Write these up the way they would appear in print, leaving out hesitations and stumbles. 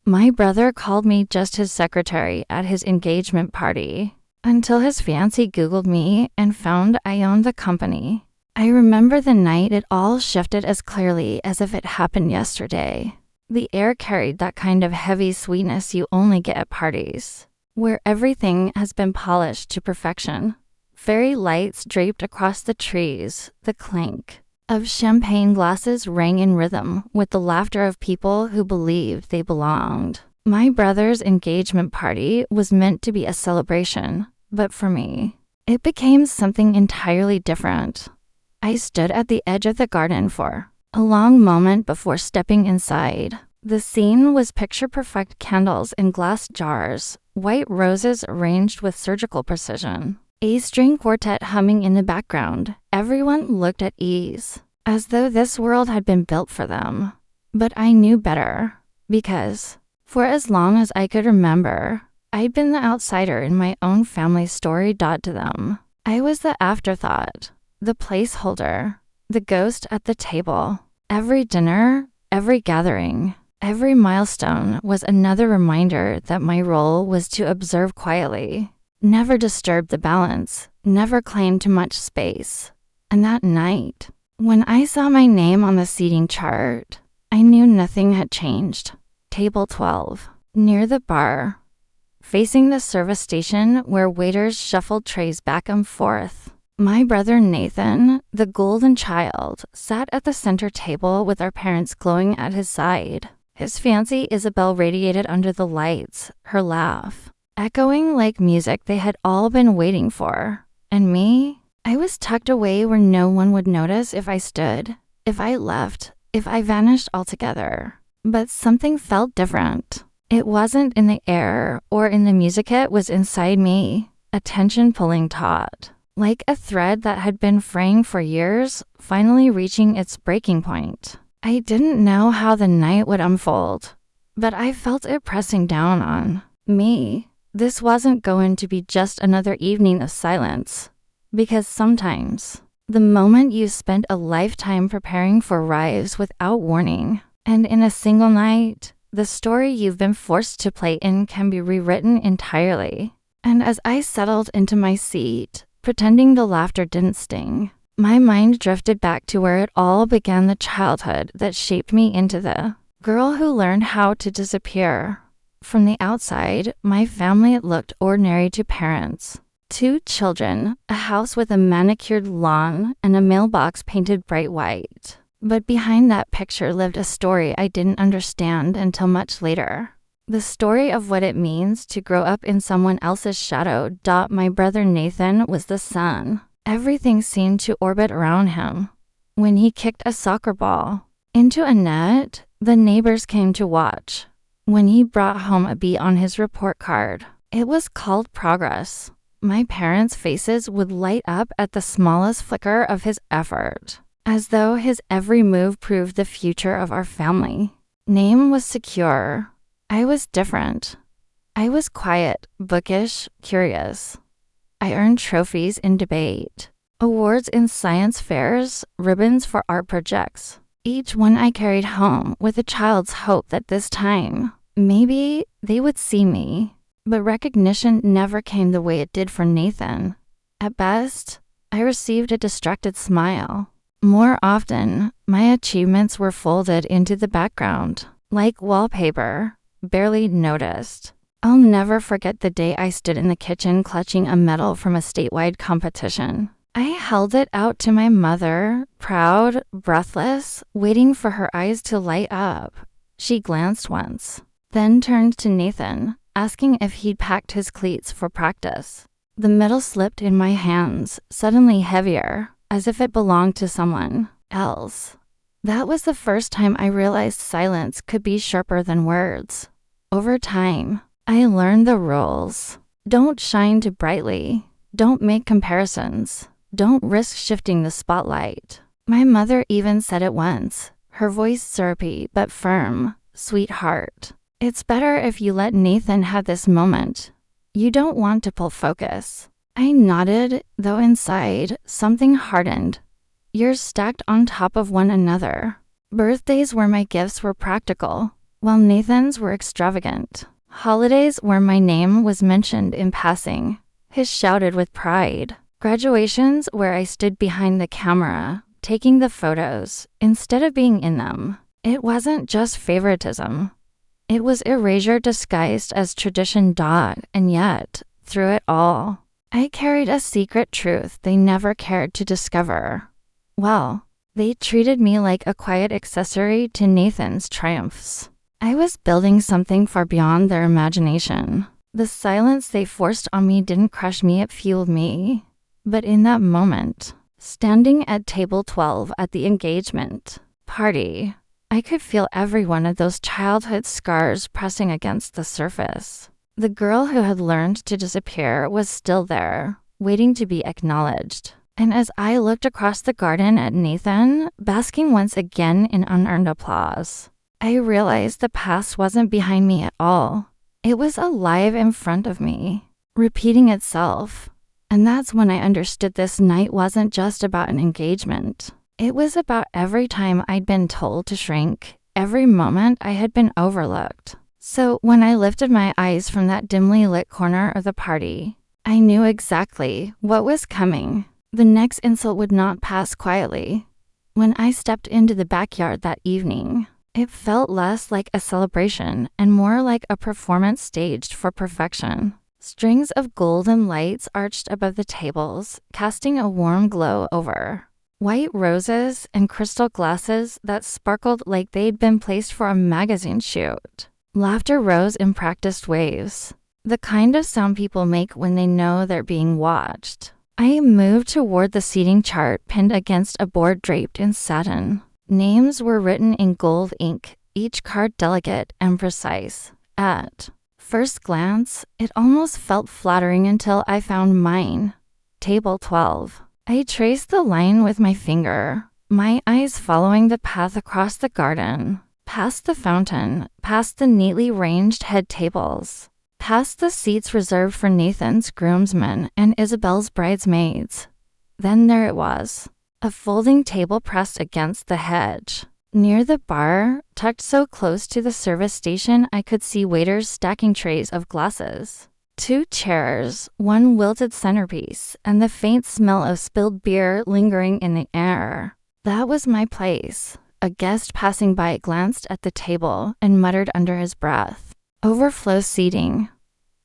My brother called me just his secretary at his engagement party, until his fiancé Googled me and found I owned the company. I remember the night it all shifted as clearly as if it happened yesterday. The air carried that kind of heavy sweetness you only get at parties, where everything has been polished to perfection. Fairy lights draped across the trees, the clink of champagne glasses rang in rhythm with the laughter of people who believed they belonged. My brother's engagement party was meant to be a celebration, but for me, it became something entirely different. I stood at the edge of the garden for a long moment before stepping inside. The scene was picture-perfect candles in glass jars, white roses arranged with surgical precision, a string quartet humming in the background. Everyone looked at ease, as though this world had been built for them. But I knew better, because, for as long as I could remember, I'd been the outsider in my own family story. To them, I was the afterthought, the placeholder, the ghost at the table. Every dinner, every gathering, every milestone was another reminder that my role was to observe quietly, never disturb the balance, never claim too much space. And that night, when I saw my name on the seating chart, I knew nothing had changed. Table 12, near the bar, facing the service station where waiters shuffled trays back and forth. My brother Nathan, the golden child, sat at the center table with our parents glowing at his side. His fiancée Isabel radiated under the lights, her laugh echoing like music they had all been waiting for. And me? I was tucked away where no one would notice if I stood, if I left, if I vanished altogether. But something felt different. It wasn't in the air or in the music, it was inside me, a tension-pulling taut, like a thread that had been fraying for years, finally reaching its breaking point. I didn't know how the night would unfold, but I felt it pressing down on me. This wasn't going to be just another evening of silence, because sometimes the moment you spent a lifetime preparing for arrives without warning, and in a single night, the story you've been forced to play in can be rewritten entirely. And as I settled into my seat, pretending the laughter didn't sting, my mind drifted back to where it all began, the childhood that shaped me into the girl who learned how to disappear. From the outside, my family looked ordinary to parents. 2 children, a house with a manicured lawn, and a mailbox painted bright white. But behind that picture lived a story I didn't understand until much later. The story of what it means to grow up in someone else's shadow. My brother Nathan was the sun. Everything seemed to orbit around him. When he kicked a soccer ball into a net, the neighbors came to watch. When he brought home a B on his report card, it was called progress. My parents' faces would light up at the smallest flicker of his effort, as though his every move proved the future of our family. Name was secure. I was different. I was quiet, bookish, curious. I earned trophies in debate, awards in science fairs, ribbons for art projects. Each one I carried home with a child's hope that this time, maybe they would see me. But recognition never came the way it did for Nathan. At best, I received a distracted smile. More often, my achievements were folded into the background, like wallpaper, barely noticed. I'll never forget the day I stood in the kitchen clutching a medal from a statewide competition. I held it out to my mother, proud, breathless, waiting for her eyes to light up. She glanced once, then turned to Nathan, asking if he'd packed his cleats for practice. The medal slipped in my hands, suddenly heavier, as if it belonged to someone else. That was the first time I realized silence could be sharper than words. Over time, I learned the rules. Don't shine too brightly. Don't make comparisons. Don't risk shifting the spotlight. My mother even said it once, her voice syrupy but firm. Sweetheart, it's better if you let Nathan have this moment. You don't want to pull focus. I nodded, though inside, something hardened. Years stacked on top of one another. Birthdays where my gifts were practical. while Nathan's were extravagant. Holidays where my name was mentioned in passing, his shouted with pride. Graduations where I stood behind the camera, taking the photos, instead of being in them. It wasn't just favoritism. It was erasure disguised as tradition. And yet, through it all, I carried a secret truth they never cared to discover. Well, they treated me like a quiet accessory to Nathan's triumphs. I was building something far beyond their imagination. The silence they forced on me didn't crush me, it fueled me. But in that moment, standing at table 12 at the engagement party, I could feel every one of those childhood scars pressing against the surface. The girl who had learned to disappear was still there, waiting to be acknowledged. And as I looked across the garden at Nathan, basking once again in unearned applause, I realized the past wasn't behind me at all. It was alive in front of me, repeating itself. And that's when I understood this night wasn't just about an engagement. It was about every time I'd been told to shrink, every moment I had been overlooked. So when I lifted my eyes from that dimly lit corner of the party, I knew exactly what was coming. The next insult would not pass quietly. When I stepped into the backyard that evening, it felt less like a celebration and more like a performance staged for perfection. Strings of golden lights arched above the tables, casting a warm glow over white roses and crystal glasses that sparkled like they'd been placed for a magazine shoot. Laughter rose in practiced waves, the kind of sound people make when they know they're being watched. I moved toward the seating chart pinned against a board draped in satin. Names were written in gold ink, each card delicate and precise. At first glance, it almost felt flattering until I found mine. Table 12. I traced the line with my finger, my eyes following the path across the garden, past the fountain, past the neatly ranged head tables, past the seats reserved for Nathan's groomsmen and Isabel's bridesmaids. Then there it was. A folding table pressed against the hedge. Near the bar, tucked so close to the service station I could see waiters stacking trays of glasses. 2 chairs, 1 wilted centerpiece, and the faint smell of spilled beer lingering in the air. That was my place. A guest passing by glanced at the table and muttered under his breath, "Overflow seating."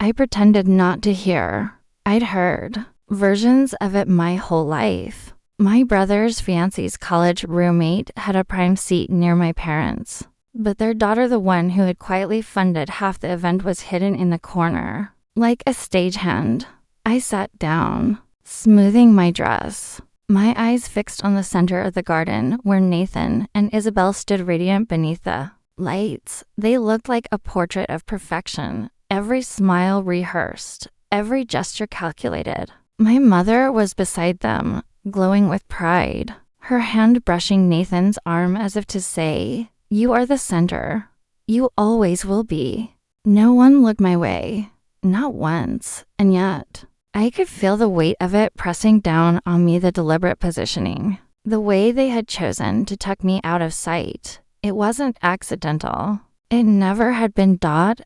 I pretended not to hear. I'd heard versions of it my whole life. My brother's fiancé's college roommate had a prime seat near my parents, but their daughter, the one who had quietly funded half the event, was hidden in the corner. Like a stagehand, I sat down, smoothing my dress, my eyes fixed on the center of the garden where Nathan and Isabel stood radiant beneath the lights. They looked like a portrait of perfection, every smile rehearsed, every gesture calculated. My mother was beside them, glowing with pride, her hand brushing Nathan's arm as if to say, "You are the center. You always will be." No one looked my way, not once, and yet I could feel the weight of it pressing down on me, the deliberate positioning, the way they had chosen to tuck me out of sight. It wasn't accidental. It never had been.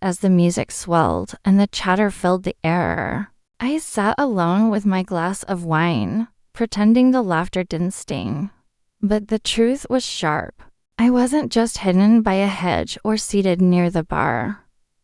As the music swelled and the chatter filled the air, I sat alone with my glass of wine, pretending the laughter didn't sting. But the truth was sharp. I wasn't just hidden by a hedge or seated near the bar.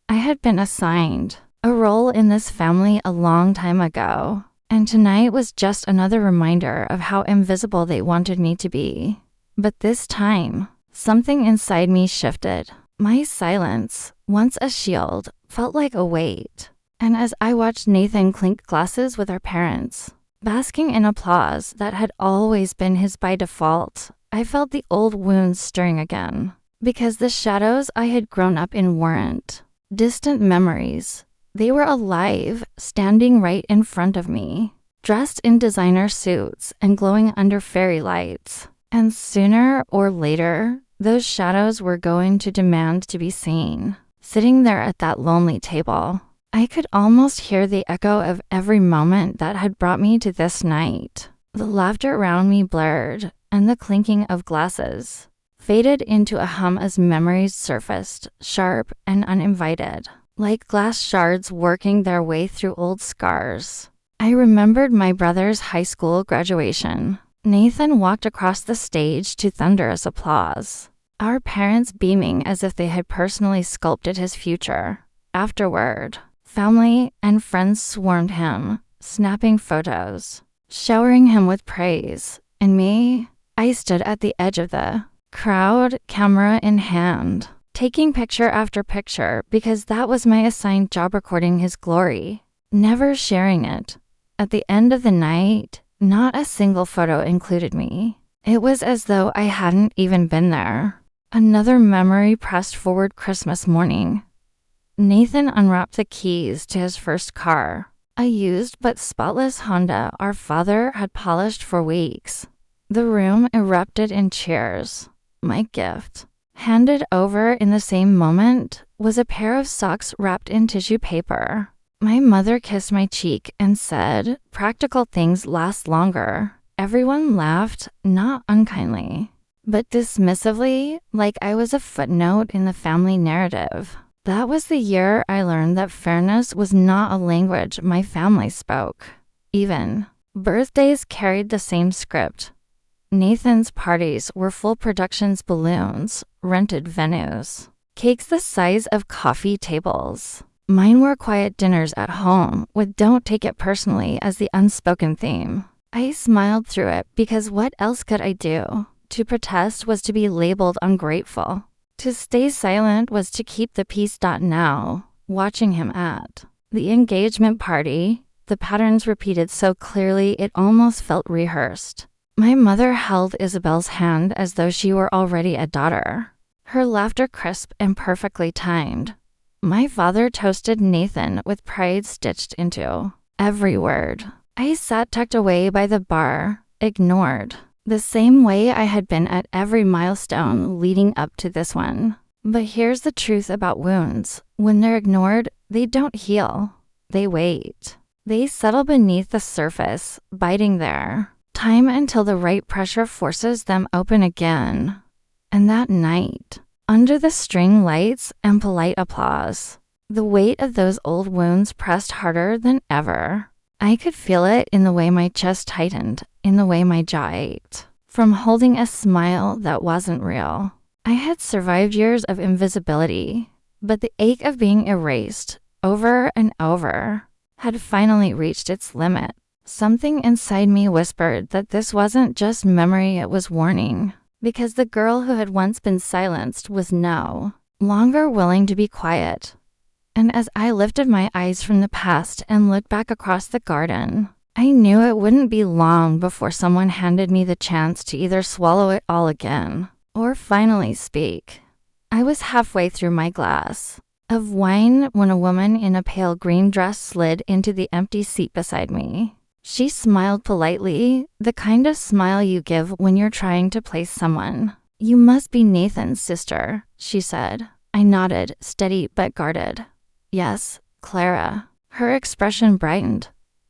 I had been assigned a role in this family a long time ago, and tonight was just another reminder of how invisible they wanted me to be. But this time, something inside me shifted. My silence, once a shield, felt like a weight. And as I watched Nathan clink glasses with our parents, basking in applause that had always been his by default, I felt the old wounds stirring again. Because the shadows I had grown up in weren't distant memories. They were alive, standing right in front of me, dressed in designer suits and glowing under fairy lights. And sooner or later, those shadows were going to demand to be seen. Sitting there at that lonely table, I could almost hear the echo of every moment that had brought me to this night. The laughter around me blurred, and the clinking of glasses faded into a hum as memories surfaced, sharp and uninvited, like glass shards working their way through old scars. I remembered my brother's high school graduation. Nathan walked across the stage to thunderous applause, our parents beaming as if they had personally sculpted his future. Afterward, family and friends swarmed him, snapping photos, showering him with praise. And me, I stood at the edge of the crowd, camera in hand, taking picture after picture because that was my assigned job, recording his glory, never sharing it. At the end of the night, not a single photo included me. It was as though I hadn't even been there. Another memory pressed forward. Christmas morning. Nathan unwrapped the keys to his first car, a used but spotless Honda our father had polished for weeks. The room erupted in cheers. My gift, handed over in the same moment, was a pair of socks wrapped in tissue paper. My mother kissed my cheek and said, "Practical things last longer." Everyone laughed, not unkindly, but dismissively, like I was a footnote in the family narrative. That was the year I learned that fairness was not a language my family spoke. Even birthdays carried the same script. Nathan's parties were full productions, balloons, rented venues, cakes the size of coffee tables. Mine were quiet dinners at home with "don't take it personally" as the unspoken theme. I smiled through it because what else could I do? To protest was to be labeled ungrateful. To stay silent was to keep the peace. Now, watching him at the engagement party, the patterns repeated so clearly it almost felt rehearsed. My mother held Isabel's hand as though she were already a daughter, her laughter crisp and perfectly timed. My father toasted Nathan with pride stitched into every word. I sat tucked away by the bar, ignored, the same way I had been at every milestone leading up to this one. But here's the truth about wounds. When they're ignored, they don't heal. They wait. They settle beneath the surface, biting there, time until the right pressure forces them open again. And that night, under the string lights and polite applause, the weight of those old wounds pressed harder than ever. I could feel it in the way my chest tightened, in the way my jaw ached, from holding a smile that wasn't real. I had survived years of invisibility, but the ache of being erased, over and over, had finally reached its limit. Something inside me whispered that this wasn't just memory, it was warning. Because the girl who had once been silenced was no longer willing to be quiet. And as I lifted my eyes from the past and looked back across the garden, I knew it wouldn't be long before someone handed me the chance to either swallow it all again or finally speak. I was halfway through my glass of wine when a woman in a pale green dress slid into the empty seat beside me. She smiled politely, the kind of smile you give when you're trying to place someone. "You must be Nathan's sister," she said. I nodded, steady but guarded. "Yes, Clara." Her expression brightened.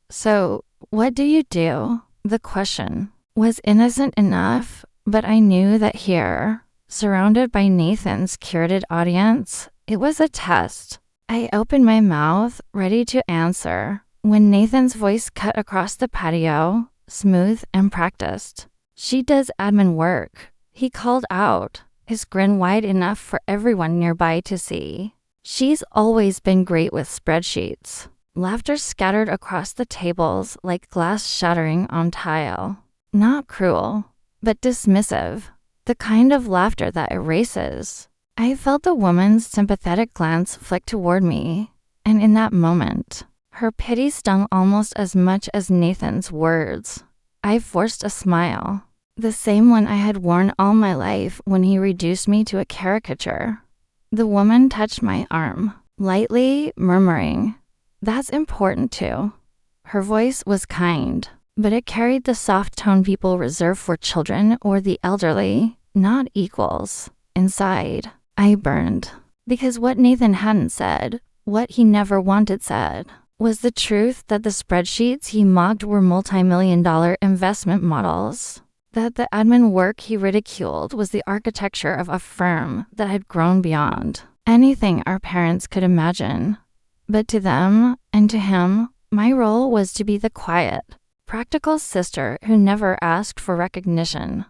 "So, what do you do?" The question was innocent enough, but I knew that here, surrounded by Nathan's curated audience, it was a test. I opened my mouth, ready to answer, when Nathan's voice cut across the patio, smooth and practiced. "She does admin work," he called out, his grin wide enough for everyone nearby to see. "She's always been great with spreadsheets." Laughter scattered across the tables like glass shattering on tile. Not cruel, but dismissive. The kind of laughter that erases. I felt the woman's sympathetic glance flick toward me, and in that moment, her pity stung almost as much as Nathan's words. I forced a smile, the same one I had worn all my life when he reduced me to a caricature. The woman touched my arm, lightly, murmuring, "That's important too." Her voice was kind, but it carried the soft tone people reserve for children or the elderly, not equals. Inside, I burned, because what Nathan hadn't said, what he never wanted said, was the truth that the spreadsheets he mocked were multi-million-dollar investment models. that the admin work he ridiculed was the architecture of a firm that had grown beyond anything our parents could imagine. But to them, and to him, my role was to be the quiet, practical sister who never asked for recognition.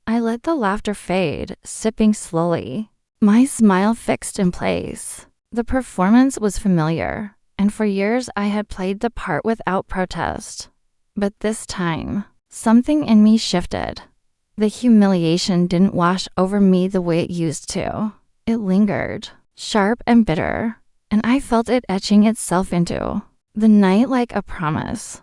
I let the laughter fade, sipping slowly, my smile fixed in place. The performance was familiar, and for years I had played the part without protest. But this time, something in me shifted. The humiliation didn't wash over me the way it used to. It lingered, sharp and bitter, and I felt it etching itself into the night like a promise.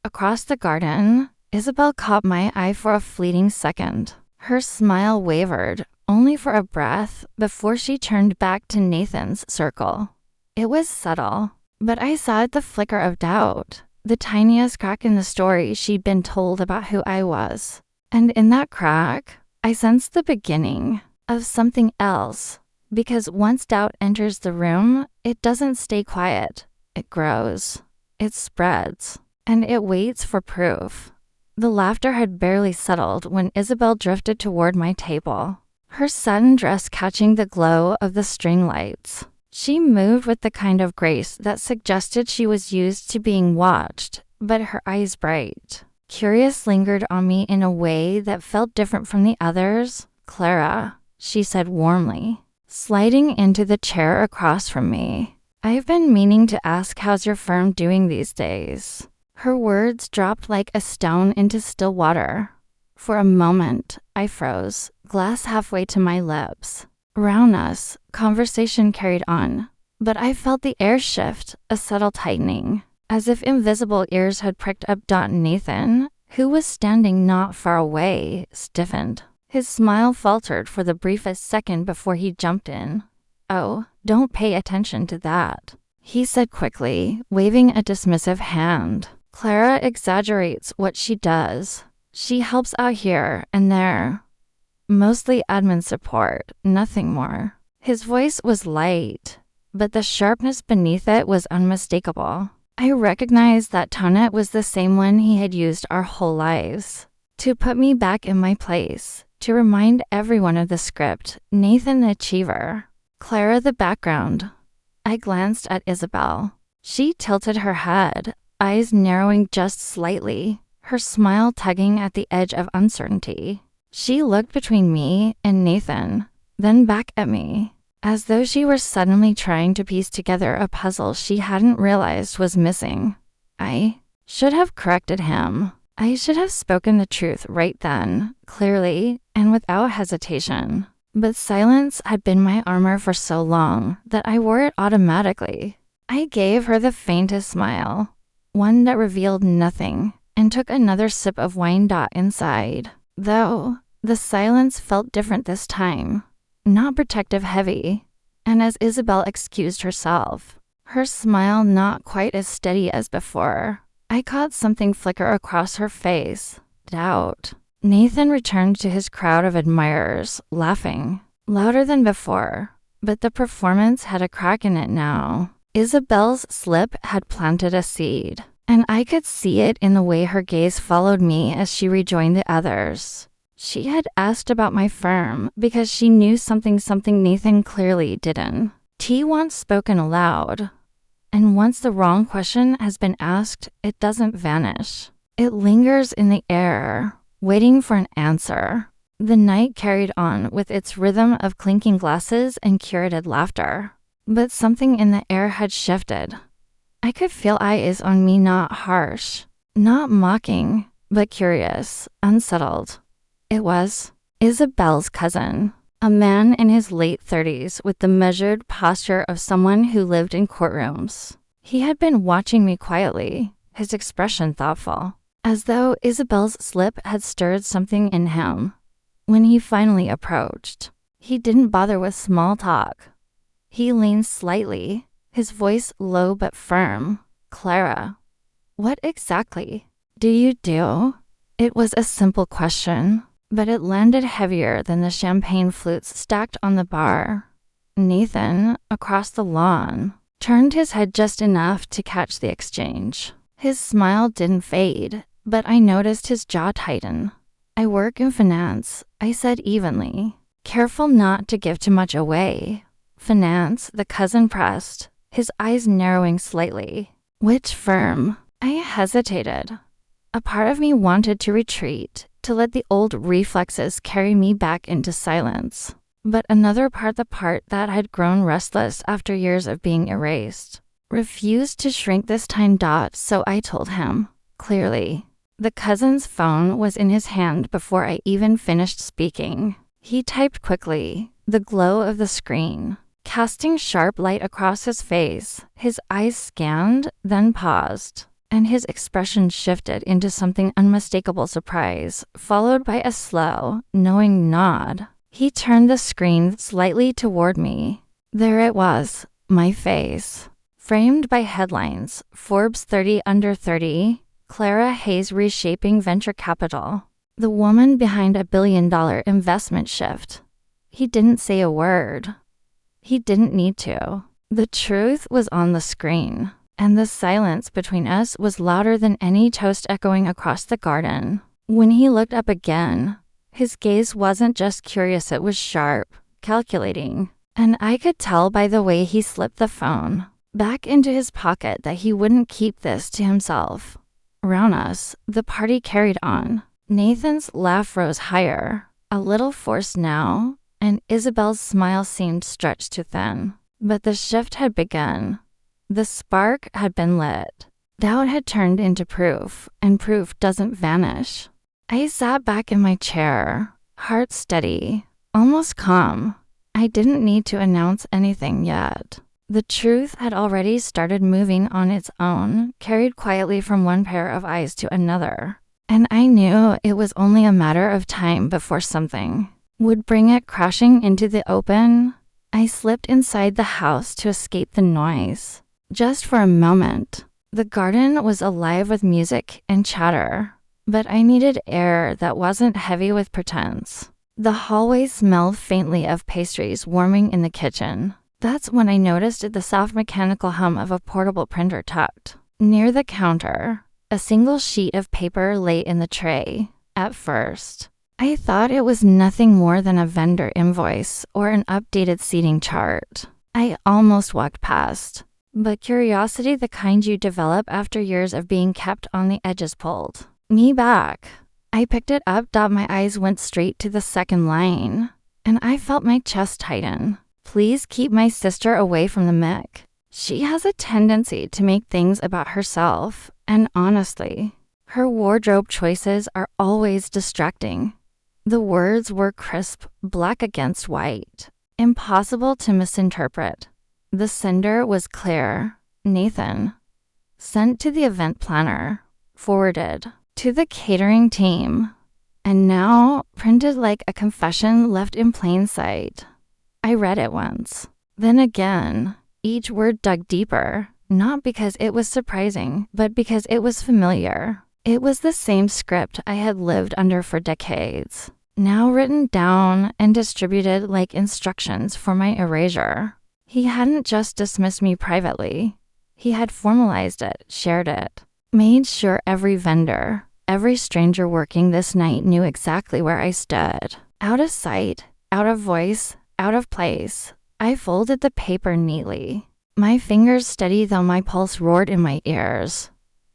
Across the garden, Isabel caught my eye for a fleeting second. Her smile wavered, only for a breath, before she turned back to Nathan's circle. It was subtle, but I saw the flicker of doubt, the tiniest crack in the story she'd been told about who I was. And in that crack, I sensed the beginning of something else. Because once doubt enters the room, it doesn't stay quiet. It grows. It spreads. And it waits for proof. The laughter had barely settled when Isabel drifted toward my table, her satin dress catching the glow of the string lights. She moved with the kind of grace that suggested she was used to being watched, but her eyes bright, curious, lingered on me in a way that felt different from the others. "Clara," she said warmly, sliding into the chair across from me. "I've been meaning to ask how's your firm doing these days." Her words dropped like a stone into still water. For a moment, I froze, glass halfway to my lips. Around us, conversation carried on, but I felt the air shift, a subtle tightening, as if invisible ears had pricked up. Nathan, who was standing not far away, stiffened. His smile faltered for the briefest second before he jumped in. "Oh, don't pay attention to that," he said quickly, waving a dismissive hand. "Clara exaggerates what she does. She helps out here and there. Mostly admin support, nothing more." His voice was light, but the sharpness beneath it was unmistakable. I recognized that tone was the same one he had used our whole lives. To put me back in my place, to remind everyone of the script, Nathan the achiever, Clara the background. I glanced at Isabel. She tilted her head, eyes narrowing just slightly, her smile tugging at the edge of uncertainty. She looked between me and Nathan, then back at me, as though she were suddenly trying to piece together a puzzle she hadn't realized was missing. I should have corrected him. I should have spoken the truth right then, clearly, and without hesitation. But silence had been my armor for so long that I wore it automatically. I gave her the faintest smile, one that revealed nothing, and took another sip of wine. Inside, though, the silence felt different this time, not protective heavy, and as Isabel excused herself, her smile not quite as steady as before, I caught something flicker across her face. Doubt. Nathan returned to his crowd of admirers, laughing, louder than before, but the performance had a crack in it now. Isabel's slip had planted a seed, and I could see it in the way her gaze followed me as she rejoined the others. She had asked about my firm because she knew something Nathan clearly didn't. T once spoken aloud, and once the wrong question has been asked, it doesn't vanish. It lingers in the air, waiting for an answer. The night carried on with its rhythm of clinking glasses and curated laughter. But something in the air had shifted. I could feel eyes on me, not harsh, not mocking, but curious, unsettled. It was Isabel's cousin, a man in his late 30s with the measured posture of someone who lived in courtrooms. He had been watching me quietly, his expression thoughtful, as though Isabel's slip had stirred something in him. When he finally approached, he didn't bother with small talk. He leaned slightly, his voice low but firm. "Clara, what exactly do you do?" It was a simple question, but it landed heavier than the champagne flutes stacked on the bar. Nathan, across the lawn, turned his head just enough to catch the exchange. His smile didn't fade, but I noticed his jaw tighten. I work in finance, I said evenly, careful not to give too much away. Finance, the cousin pressed, his eyes narrowing slightly. Which firm? I hesitated. A part of me wanted to retreat, to let the old reflexes carry me back into silence. But another part, the part that had grown restless after years of being erased, refused to shrink this time. So I told him, clearly. The cousin's phone was in his hand before I even finished speaking. He typed quickly, the glow of the screen casting sharp light across his face. His eyes scanned, then paused, and his expression shifted into something unmistakable surprise, followed by a slow, knowing nod. He turned the screen slightly toward me. There it was, my face, framed by headlines, Forbes 30 under 30, Clara Hayes reshaping venture capital, the woman behind $1 billion investment shift. He didn't say a word. He didn't need to. The truth was on the screen, and the silence between us was louder than any toast echoing across the garden. When he looked up again, his gaze wasn't just curious, it was sharp, calculating, and I could tell by the way he slipped the phone back into his pocket that he wouldn't keep this to himself. Around us, the party carried on. Nathan's laugh rose higher, a little forced now, and Isabel's smile seemed stretched too thin. But the shift had begun. The spark had been lit. Doubt had turned into proof, and proof doesn't vanish. I sat back in my chair, heart steady, almost calm. I didn't need to announce anything yet. The truth had already started moving on its own, carried quietly from one pair of eyes to another. And I knew it was only a matter of time before something would bring it crashing into the open. I slipped inside the house to escape the noise. Just for a moment. The garden was alive with music and chatter, but I needed air that wasn't heavy with pretense. The hallway smelled faintly of pastries warming in the kitchen. That's when I noticed the soft mechanical hum of a portable printer tucked near the counter. A single sheet of paper lay in the tray. At first, I thought it was nothing more than a vendor invoice or an updated seating chart. I almost walked past, but curiosity, the kind you develop after years of being kept on the edges, pulled me back. I picked it up. My eyes went straight to the second line, and I felt my chest tighten. Please keep my sister away from the mic. She has a tendency to make things about herself, and honestly, her wardrobe choices are always distracting. The words were crisp, black against white, impossible to misinterpret. The sender was clear. Nathan. Sent to the event planner. Forwarded to the catering team. And now, printed like a confession left in plain sight. I read it once, then again. Each word dug deeper, not because it was surprising, but because it was familiar. It was the same script I had lived under for decades, now written down and distributed like instructions for my erasure. He hadn't just dismissed me privately. He had formalized it, shared it, made sure every vendor, every stranger working this night knew exactly where I stood. Out of sight, out of voice, out of place. I folded the paper neatly, my fingers steady though my pulse roared in my ears.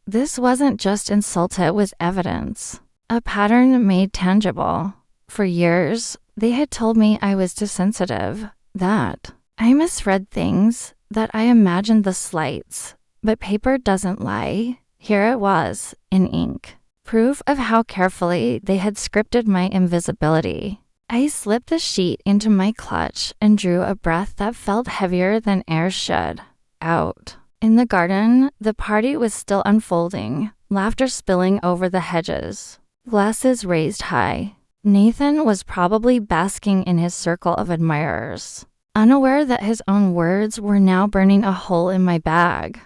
This wasn't just insult, it was evidence. A pattern made tangible. For years, they had told me I was too sensitive, that I misread things, that I imagined the slights. But paper doesn't lie. Here it was, in ink. Proof of how carefully they had scripted my invisibility. I slipped the sheet into my clutch and drew a breath that felt heavier than air should. Out. In the garden, the party was still unfolding, laughter spilling over the hedges, glasses raised high. Nathan was probably basking in his circle of admirers, unaware that his own words were now burning a hole in my bag.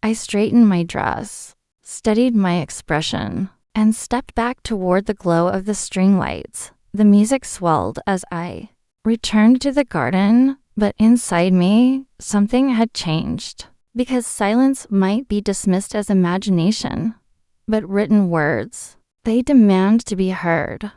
I straightened my dress, steadied my expression, and stepped back toward the glow of the string lights. The music swelled as I returned to the garden, but inside me, something had changed. Because silence might be dismissed as imagination, but written words, They demand to be heard.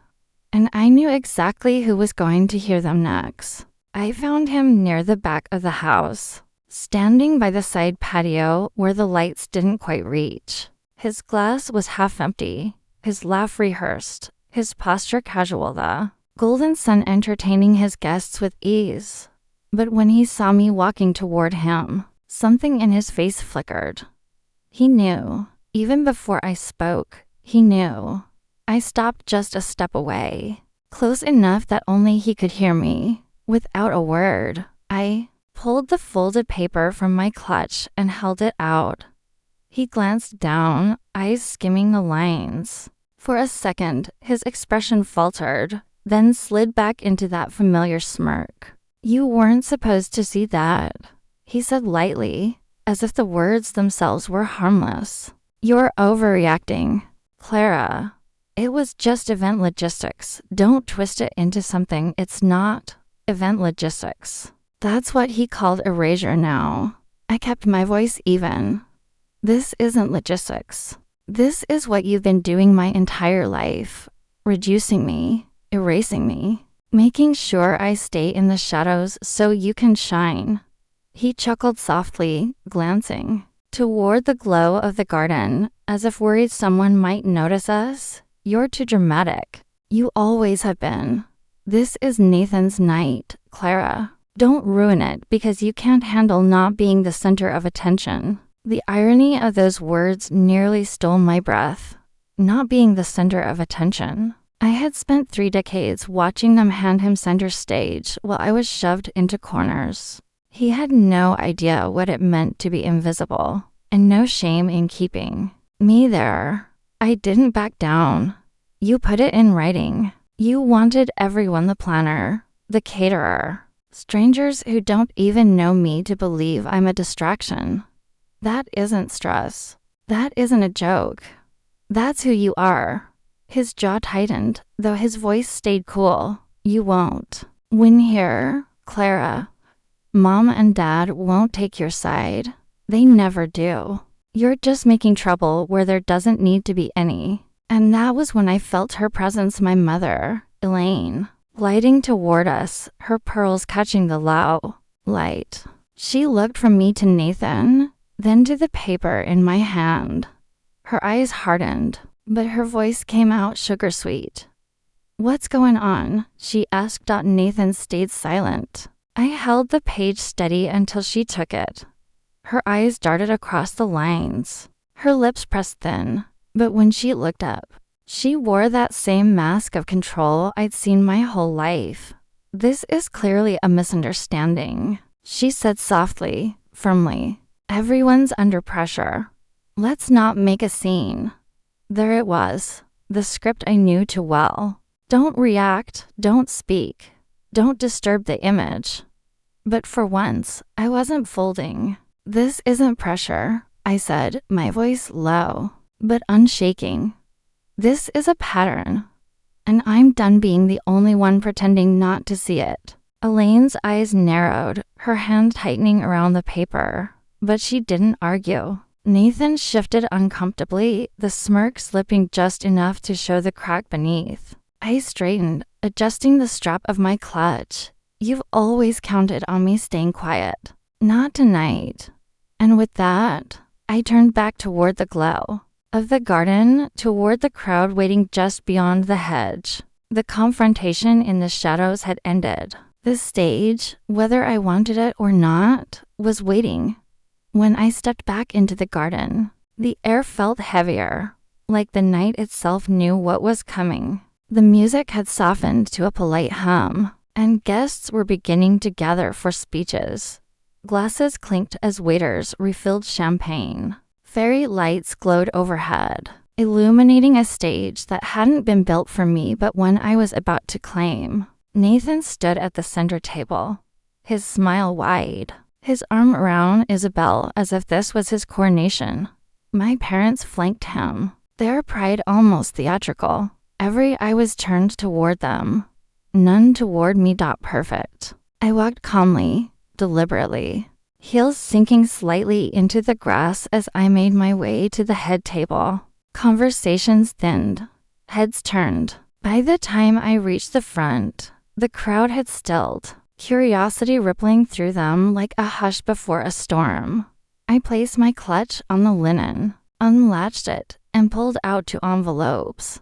And I knew exactly who was going to hear them next. I found him near the back of the house, standing by the side patio where the lights didn't quite reach. His glass was half empty, his laugh rehearsed, his posture casual, the golden sun entertaining his guests with ease. But when he saw me walking toward him, something in his face flickered. He knew. Even before I spoke, he knew. I stopped just a step away, close enough that only he could hear me. Without a word, I pulled the folded paper from my clutch and held it out. He glanced down, eyes skimming the lines. For a second, his expression faltered, then slid back into that familiar smirk. "You weren't supposed to see that," he said lightly, as if the words themselves were harmless. "You're overreacting, Clara. It was just event logistics. Don't twist it into something it's not. Event logistics." That's what he called erasure now. I kept my voice even. "This isn't logistics. This is what you've been doing my entire life. Reducing me, erasing me, making sure I stay in the shadows so you can shine." He chuckled softly, glancing toward the glow of the garden, as if worried someone might notice us. "You're too dramatic. You always have been. This is Nathan's night, Clara. Don't ruin it because you can't handle not being the center of attention." The irony of those words nearly stole my breath. Not being the center of attention. I had spent 3 decades watching them hand him center stage while I was shoved into corners. He had no idea what it meant to be invisible, and no shame in keeping me there. I didn't back down. "You put it in writing. You wanted everyone, the planner, the caterer, strangers who don't even know me, to believe I'm a distraction. That isn't stress. That isn't a joke. That's who you are." His jaw tightened, though his voice stayed cool. "You won't win here, Clara. Mom and Dad won't take your side. They never do. You're just making trouble where there doesn't need to be any." And that was when I felt her presence, my mother, Elaine, gliding toward us, her pearls catching the low light. She looked from me to Nathan, then to the paper in my hand. Her eyes hardened, but her voice came out sugar sweet. "What's going on?" she asked. Nathan stayed silent. I held the page steady until she took it. Her eyes darted across the lines. Her lips pressed thin, but when she looked up, she wore that same mask of control I'd seen my whole life. "This is clearly a misunderstanding," she said softly, firmly. "Everyone's under pressure. Let's not make a scene." There it was, the script I knew too well. Don't react, don't speak, don't disturb the image. But for once, I wasn't folding. "This isn't pressure," I said, my voice low, but unshaking. "This is a pattern, and I'm done being the only one pretending not to see it." Elaine's eyes narrowed, her hand tightening around the paper, but she didn't argue. Nathan shifted uncomfortably, the smirk slipping just enough to show the crack beneath. I straightened, adjusting the strap of my clutch. "You've always counted on me staying quiet. Not tonight." And with that, I turned back toward the glow of the garden, toward the crowd waiting just beyond the hedge. The confrontation in the shadows had ended. The stage, whether I wanted it or not, was waiting. When I stepped back into the garden, the air felt heavier, like the night itself knew what was coming. The music had softened to a polite hum, and guests were beginning to gather for speeches. Glasses clinked as waiters refilled champagne. Fairy lights glowed overhead, illuminating a stage that hadn't been built for me but one I was about to claim. Nathan stood at the center table, his smile wide, his arm around Isabel as if this was his coronation. My parents flanked him, their pride almost theatrical. Every eye was turned toward them, none toward me. Perfect. I walked calmly, deliberately, heels sinking slightly into the grass as I made my way to the head table. Conversations thinned, Heads turned. By the time I reached the front, the crowd had stilled, curiosity rippling through them like a hush before a storm. I placed my clutch on the linen, unlatched it, and pulled out 2 envelopes.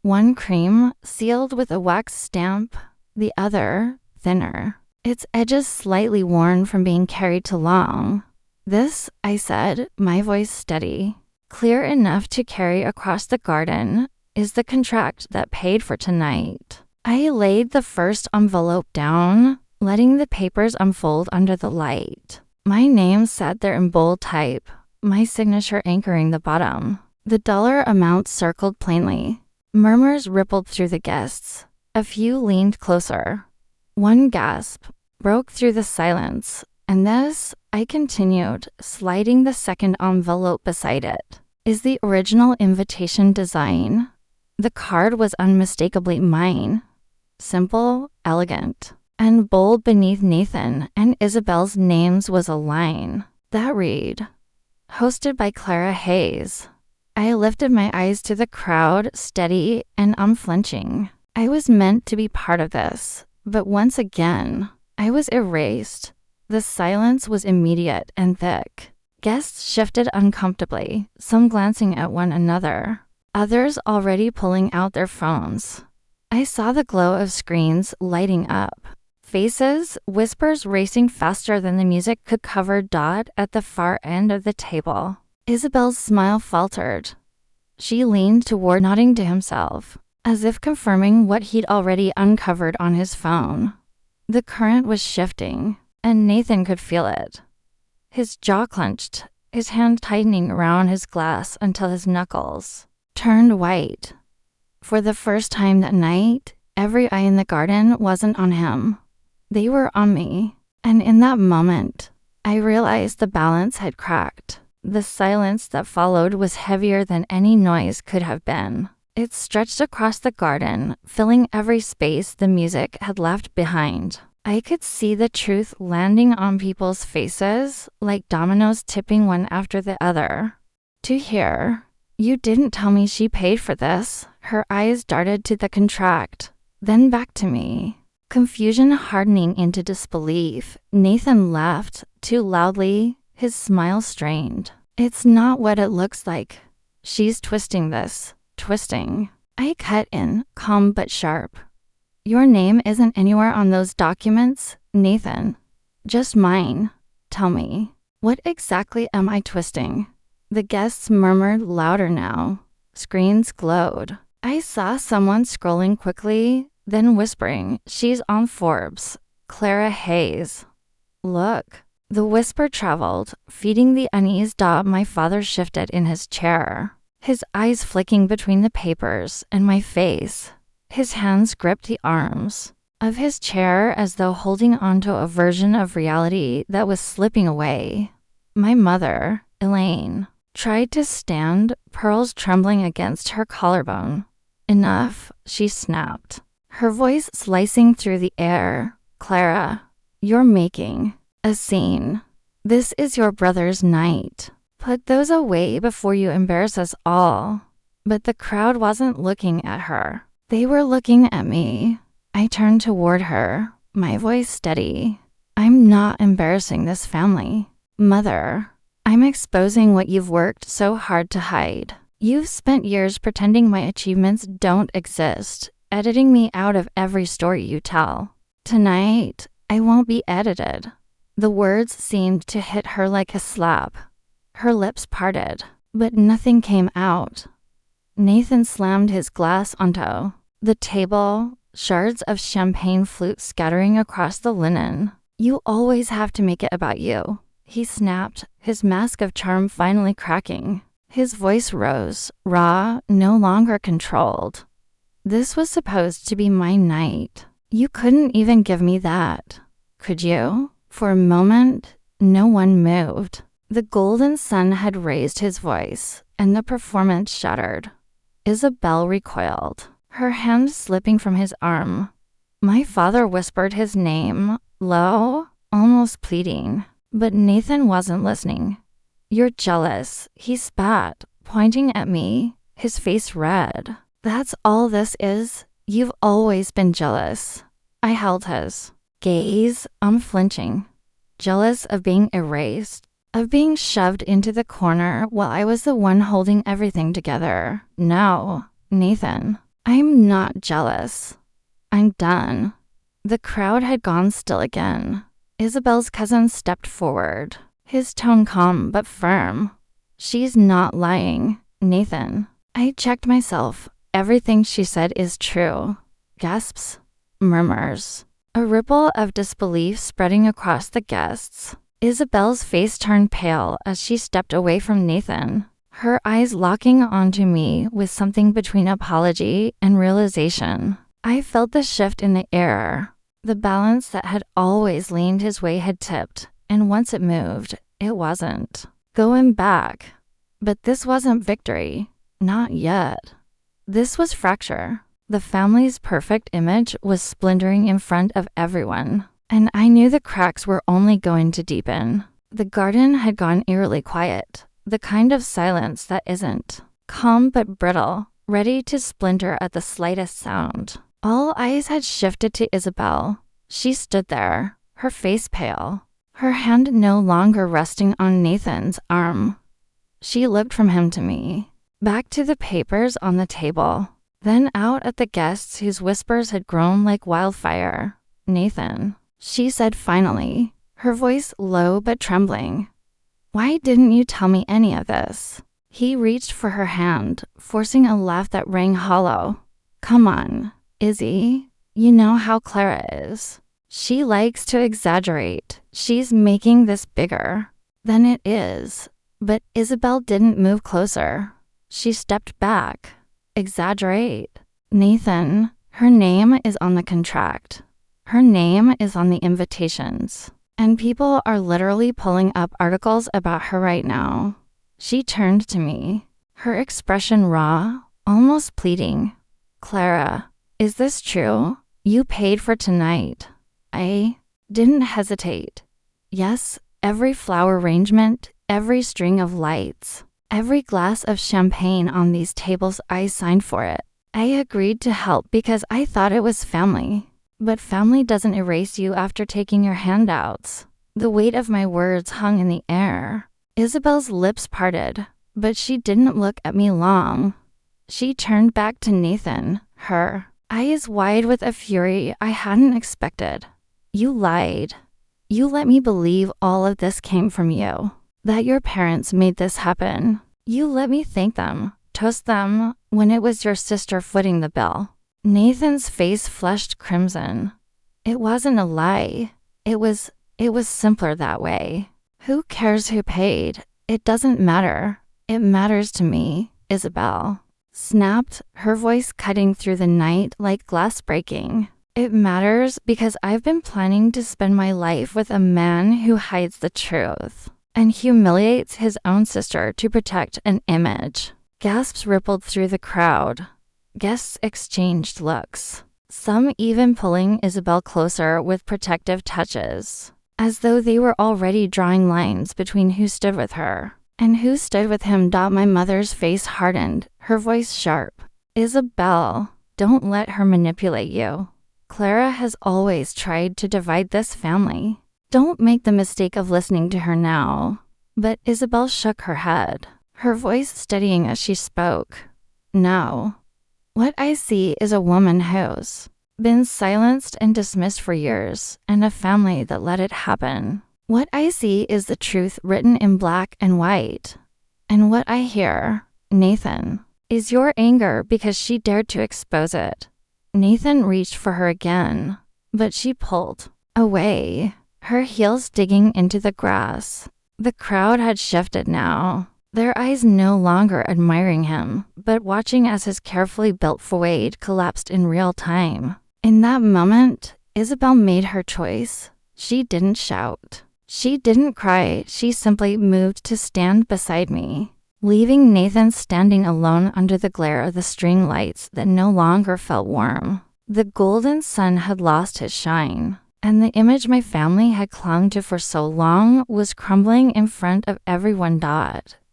One cream, sealed with a wax stamp, the other, thinner, its edges slightly worn from being carried too long. "This," I said, my voice steady, clear enough to carry across the garden, "is the contract that paid for tonight." I laid the first envelope down, letting the papers unfold under the light. My name sat there in bold type, my signature anchoring the bottom. The dollar amount circled plainly. Murmurs rippled through the guests. A few leaned closer. One gasp broke through the silence, and this, I continued, sliding the second envelope beside it, "is the original invitation design." The card was unmistakably mine. Simple, elegant, and bold beneath Nathan and Isabel's names was a line that read, "Hosted by Clara Hayes." I lifted my eyes to the crowd, steady and unflinching. I was meant to be part of this, but once again, I was erased. The silence was immediate and thick. Guests shifted uncomfortably, some glancing at one another, others already pulling out their phones. I saw the glow of screens lighting up. Faces, whispers racing faster than the music could cover Dodd at the far end of the table. Isabel's smile faltered. She leaned toward, nodding to himself, as if confirming what he'd already uncovered on his phone. The current was shifting, and Nathan could feel it. His jaw clenched, his hand tightening around his glass until his knuckles turned white. For the first time that night, every eye in the garden wasn't on him. They were on me, and in that moment, I realized the balance had cracked. The silence that followed was heavier than any noise could have been. It stretched across the garden, filling every space the music had left behind. I could see the truth landing on people's faces, like dominoes tipping one after the other. To hear, "You didn't tell me she paid for this." Her eyes darted to the contract, then back to me. Confusion hardening into disbelief, Nathan laughed, too loudly, his smile strained. "It's not what it looks like. She's twisting this. Twisting." I cut in, calm but sharp. "Your name isn't anywhere on those documents, Nathan. Just mine. Tell me, what exactly am I twisting?" The guests murmured louder now. Screens glowed. I saw someone scrolling quickly, then whispering, "She's on Forbes. Clara Hayes." "Look." The whisper traveled, feeding the unease. My father shifted in his chair, his eyes flicking between the papers and my face. His hands gripped the arms of his chair as though holding onto a version of reality that was slipping away. My mother, Elaine, tried to stand, pearls trembling against her collarbone. "Enough," she snapped, her voice slicing through the air. "Clara, you're making a scene. This is your brother's night. Put those away before you embarrass us all." But the crowd wasn't looking at her. They were looking at me. I turned toward her, my voice steady. "I'm not embarrassing this family, Mother. I'm exposing what you've worked so hard to hide. You've spent years pretending my achievements don't exist, editing me out of every story you tell. Tonight, I won't be edited." The words seemed to hit her like a slap. Her lips parted, but nothing came out. Nathan slammed his glass onto the table, shards of champagne flute scattering across the linen. "You always have to make it about you," he snapped, his mask of charm finally cracking. His voice rose, raw, no longer controlled. "This was supposed to be my night. You couldn't even give me that, could you?" For a moment, no one moved. The golden sun had raised his voice, and the performance shuddered. Isabel recoiled, her hand slipping from his arm. My father whispered his name, low, almost pleading, but Nathan wasn't listening. "You're jealous," he spat, pointing at me, his face red. That's all this is? You've always been jealous. I held his gaze, unflinching. Jealous of being erased, of being shoved into the corner while I was the one holding everything together. No, Nathan, I'm not jealous. I'm done. The crowd had gone still again. Isabel's cousin stepped forward, his tone calm but firm. She's not lying, Nathan. I checked myself. Everything she said is true. Gasps, murmurs, a ripple of disbelief spreading across the guests. Isabel's face turned pale as she stepped away from Nathan, her eyes locking onto me with something between apology and realization. I felt the shift in the air. The balance that had always leaned his way had tipped, and once it moved, it wasn't going back. But this wasn't victory. Not yet. This was fracture. The family's perfect image was splintering in front of everyone, and I knew the cracks were only going to deepen. The garden had gone eerily quiet, the kind of silence that isn't calm but brittle, ready to splinter at the slightest sound. All eyes had shifted to Isabel. She stood there, her face pale, her hand no longer resting on Nathan's arm. She looked from him to me, back to the papers on the table, then out at the guests whose whispers had grown like wildfire. Nathan, she said finally, her voice low but trembling. Why didn't you tell me any of this? He reached for her hand, forcing a laugh that rang hollow. Come on, Izzy. You know how Clara is. She likes to exaggerate. She's making this bigger than it is. But Isabel didn't move closer. She stepped back. Exaggerate. Nathan, her name is on the contract. Her name is on the invitations. And people are literally pulling up articles about her right now. She turned to me, her expression raw, almost pleading. Clara, is this true? You paid for tonight. I didn't hesitate. Yes, every flower arrangement, every string of lights, every glass of champagne on these tables, I signed for it. I agreed to help because I thought it was family. But family doesn't erase you after taking your handouts. The weight of my words hung in the air. Isabel's lips parted, but she didn't look at me long. She turned back to Nathan, her eyes wide with a fury I hadn't expected. You lied. You let me believe all of this came from you, that your parents made this happen. You let me thank them, toast them, when it was your sister footing the bill. Nathan's face flushed crimson. It wasn't a lie. It was simpler that way. Who cares who paid? It doesn't matter. It matters to me, Isabel. Snapped, her voice cutting through the night like glass breaking. It matters because I've been planning to spend my life with a man who hides the truth and humiliates his own sister to protect an image. Gasps rippled through the crowd. Guests exchanged looks, some even pulling Isabel closer with protective touches, as though they were already drawing lines between who stood with her and who stood with him. My mother's face hardened, her voice sharp. Isabel, don't let her manipulate you. Clara has always tried to divide this family. Don't make the mistake of listening to her now. But Isabel shook her head, her voice steadying as she spoke. No. What I see is a woman who's been silenced and dismissed for years, and a family that let it happen. What I see is the truth written in black and white. And what I hear, Nathan, is your anger because she dared to expose it. Nathan reached for her again, but she pulled away, her heels digging into the grass. The crowd had shifted now, their eyes no longer admiring him, but watching as his carefully built forehead collapsed in real time. In that moment, Isabel made her choice. She didn't shout. She didn't cry. She simply moved to stand beside me, leaving Nathan standing alone under the glare of the string lights that no longer felt warm. The golden sun had lost its shine, and the image my family had clung to for so long was crumbling in front of everyone.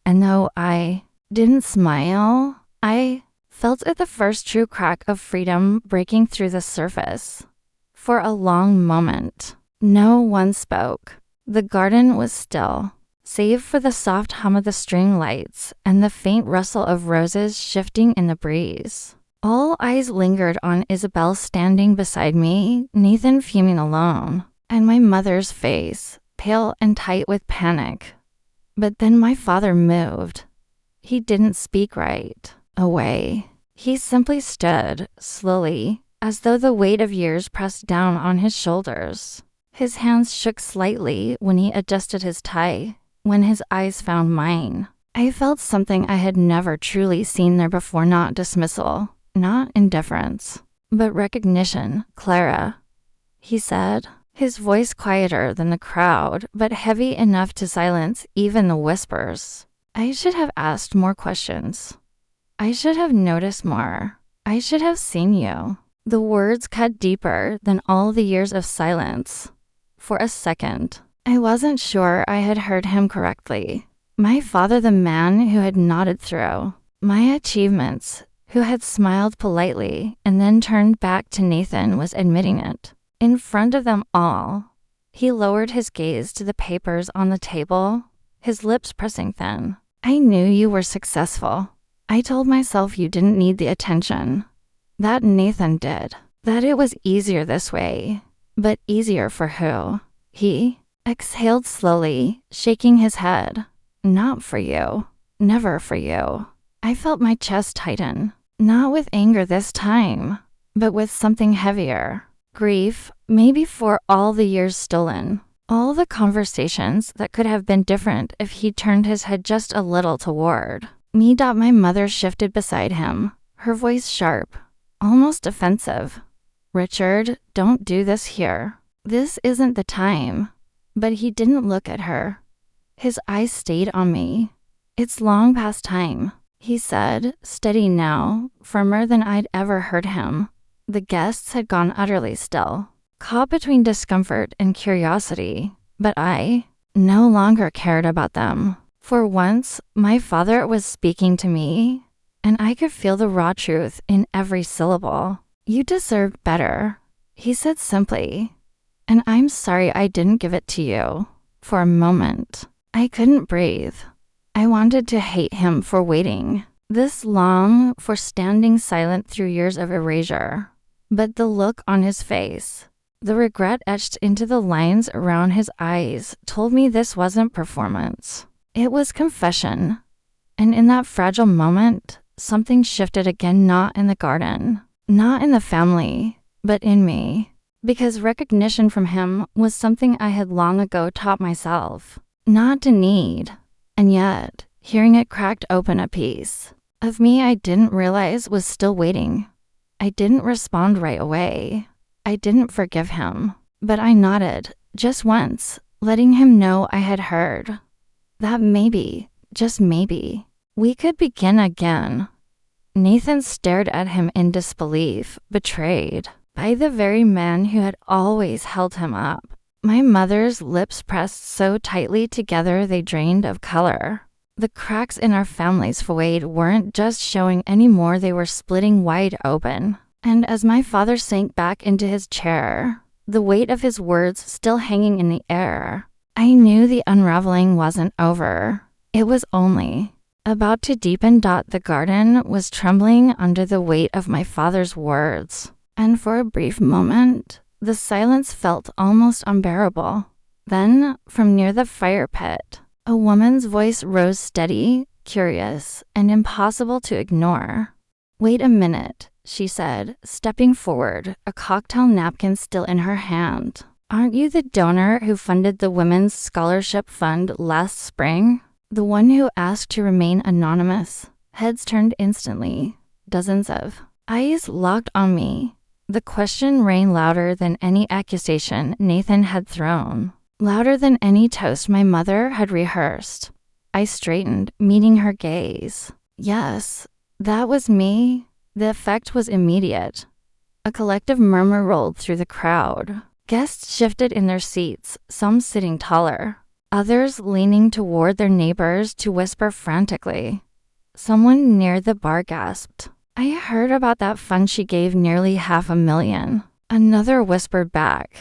And though I didn't smile, I felt it the first true crack of freedom breaking through the surface. For a long moment, no one spoke. The garden was still, save for the soft hum of the string lights and the faint rustle of roses shifting in the breeze. All eyes lingered on Isabel standing beside me, Nathan fuming alone, and my mother's face, pale and tight with panic. But then my father moved. He didn't speak right away. He simply stood, slowly, as though the weight of years pressed down on his shoulders. His hands shook slightly when he adjusted his tie, when his eyes found mine. I felt something I had never truly seen there before, not dismissal, not indifference, but recognition. "Clara," he said, his voice quieter than the crowd, but heavy enough to silence even the whispers. I should have asked more questions. I should have noticed more. I should have seen you. The words cut deeper than all the years of silence. For a second, I wasn't sure I had heard him correctly. My father, the man who had nodded through my achievements, who had smiled politely and then turned back to Nathan, was admitting it. In front of them all. He lowered his gaze to the papers on the table, his lips pressing thin. "I knew you were successful. I told myself you didn't need the attention. That Nathan did. That it was easier this way. But easier for who?" He exhaled slowly, shaking his head. "Not for you. Never for you." I felt my chest tighten. Not with anger this time, but with something heavier. Grief, maybe for all the years stolen. All the conversations that could have been different if he turned his head just a little toward me. My mother shifted beside him, her voice sharp, almost offensive. "Richard, don't do this here. This isn't the time." But he didn't look at her. His eyes stayed on me. "It's long past time," he said, steady now, firmer than I'd ever heard him. The guests had gone utterly still, caught between discomfort and curiosity, but I no longer cared about them. For once, my father was speaking to me, and I could feel the raw truth in every syllable. "You deserved better," he said simply, "and I'm sorry I didn't give it to you." For a moment, I couldn't breathe. I wanted to hate him for waiting this long, for standing silent through years of erasure. But the look on his face, the regret etched into the lines around his eyes, told me this wasn't performance. It was confession. And in that fragile moment, something shifted again, not in the garden, not in the family, but in me. Because recognition from him was something I had long ago taught myself not to need. And yet, hearing it cracked open a piece of me I didn't realize was still waiting. I didn't respond right away. I didn't forgive him. But I nodded, just once, letting him know I had heard. That maybe, just maybe, we could begin again. Nathan stared at him in disbelief, betrayed by the very man who had always held him up. My mother's lips pressed so tightly together they drained of color. The cracks in our family's facade weren't just showing anymore, they were splitting wide open. And as my father sank back into his chair, the weight of his words still hanging in the air, I knew the unraveling wasn't over. It was only about to deepen. The garden was trembling under the weight of my father's words, and for a brief moment, the silence felt almost unbearable. Then, from near the fire pit, a woman's voice rose, steady, curious, and impossible to ignore. "Wait a minute," she said, stepping forward, a cocktail napkin still in her hand. "Aren't you the donor who funded the Women's Scholarship Fund last spring? The one who asked to remain anonymous?" Heads turned instantly. Dozens of eyes locked on me. The question rang louder than any accusation Nathan had thrown. Louder than any toast my mother had rehearsed. I straightened, meeting her gaze. Yes, that was me. The effect was immediate. A collective murmur rolled through the crowd. Guests shifted in their seats, some sitting taller, others leaning toward their neighbors to whisper frantically. Someone near the bar gasped, I heard about that fund she gave nearly $500,000. Another whispered back.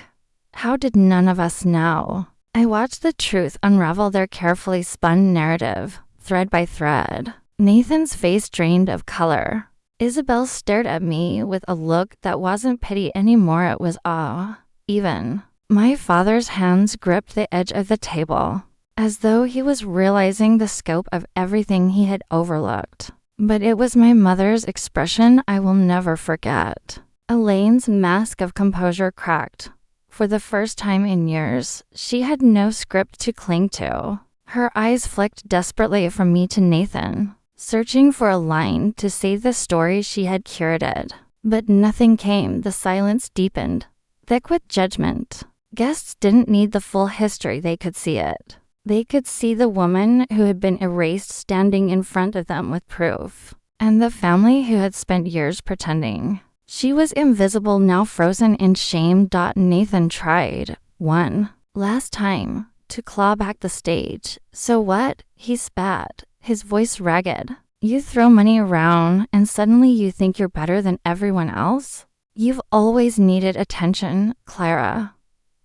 How did none of us know? I watched the truth unravel their carefully spun narrative, thread by thread. Nathan's face drained of color. Isabel stared at me with a look that wasn't pity anymore, it was awe. Even. My father's hands gripped the edge of the table, as though he was realizing the scope of everything he had overlooked. But it was my mother's expression I will never forget. Elaine's mask of composure cracked. For the first time in years, she had no script to cling to. Her eyes flicked desperately from me to Nathan, searching for a line to save the story she had curated. But nothing came. The silence deepened, thick with judgment. Guests didn't need the full history, they could see it. They could see the woman who had been erased standing in front of them with proof, and the family who had spent years pretending. She was invisible, now frozen in shame. Nathan tried, one last time, to claw back the stage. So what? He spat, his voice ragged. You throw money around, and suddenly you think you're better than everyone else? You've always needed attention, Clara.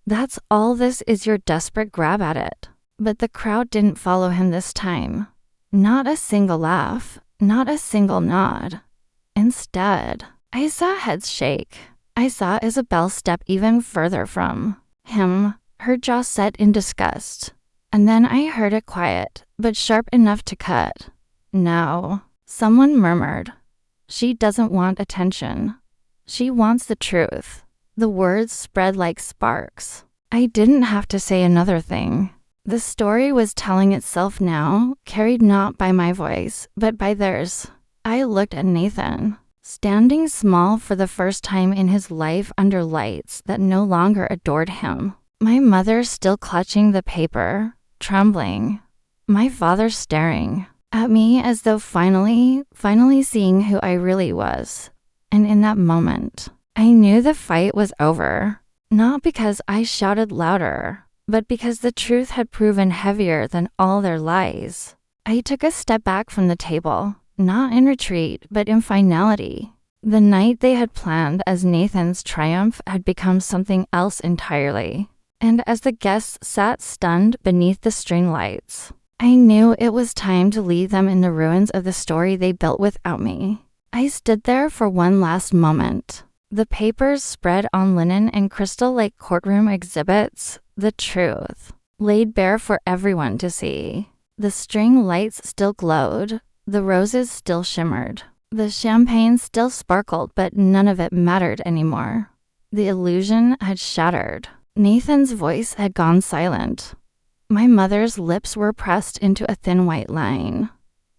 That's all this is, your desperate grab at it. But the crowd didn't follow him this time. Not a single laugh, not a single nod. Instead, I saw heads shake. I saw Isabel step even further from him, her jaw set in disgust. And then I heard it, quiet, but sharp enough to cut. No, someone murmured. She doesn't want attention. She wants the truth. The words spread like sparks. I didn't have to say another thing. The story was telling itself now, carried not by my voice, but by theirs. I looked at Nathan, standing small for the first time in his life under lights that no longer adored him. My mother still clutching the paper, trembling. My father staring at me as though finally seeing who I really was. And in that moment, I knew the fight was over. Not because I shouted louder, but because the truth had proven heavier than all their lies. I took a step back from the table, not in retreat, but in finality. The night they had planned as Nathan's triumph had become something else entirely. And as the guests sat stunned beneath the string lights, I knew it was time to leave them in the ruins of the story they built without me. I stood there for one last moment. The papers spread on linen and crystal like courtroom exhibits, the truth, laid bare for everyone to see. The string lights still glowed, the roses still shimmered, the champagne still sparkled, but none of it mattered anymore. The illusion had shattered. Nathan's voice had gone silent. My mother's lips were pressed into a thin white line.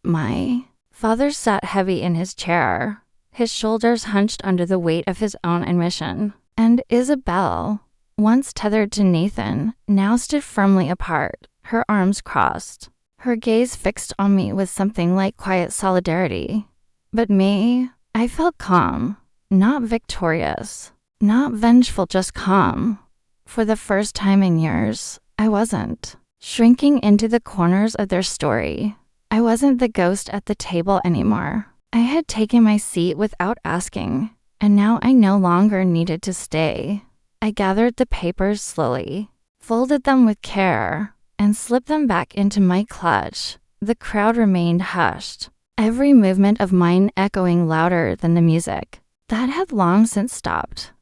My father sat heavy in his chair, his shoulders hunched under the weight of his own admission. And Isabel, once tethered to Nathan, now stood firmly apart, her arms crossed, her gaze fixed on me with something like quiet solidarity. But me, I felt calm, not victorious, not vengeful, just calm. For the first time in years, I wasn't shrinking into the corners of their story. I wasn't the ghost at the table anymore. I had taken my seat without asking, and now I no longer needed to stay. I gathered the papers slowly, folded them with care, and slipped them back into my clutch. The crowd remained hushed, every movement of mine echoing louder than the music that had long since stopped.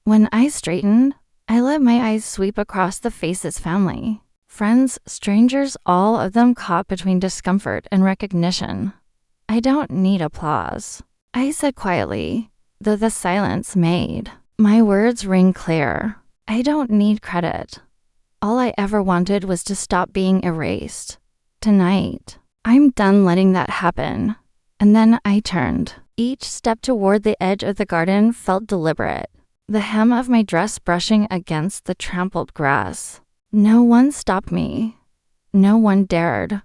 When I straightened, I let my eyes sweep across the faces, family, friends, strangers, all of them caught between discomfort and recognition. I don't need applause, I said quietly, though the silence made my words ring clear. I don't need credit. All I ever wanted was to stop being erased. Tonight, I'm done letting that happen. And then I turned. Each step toward the edge of the garden felt deliberate, the hem of my dress brushing against the trampled grass. No one stopped me. No one dared.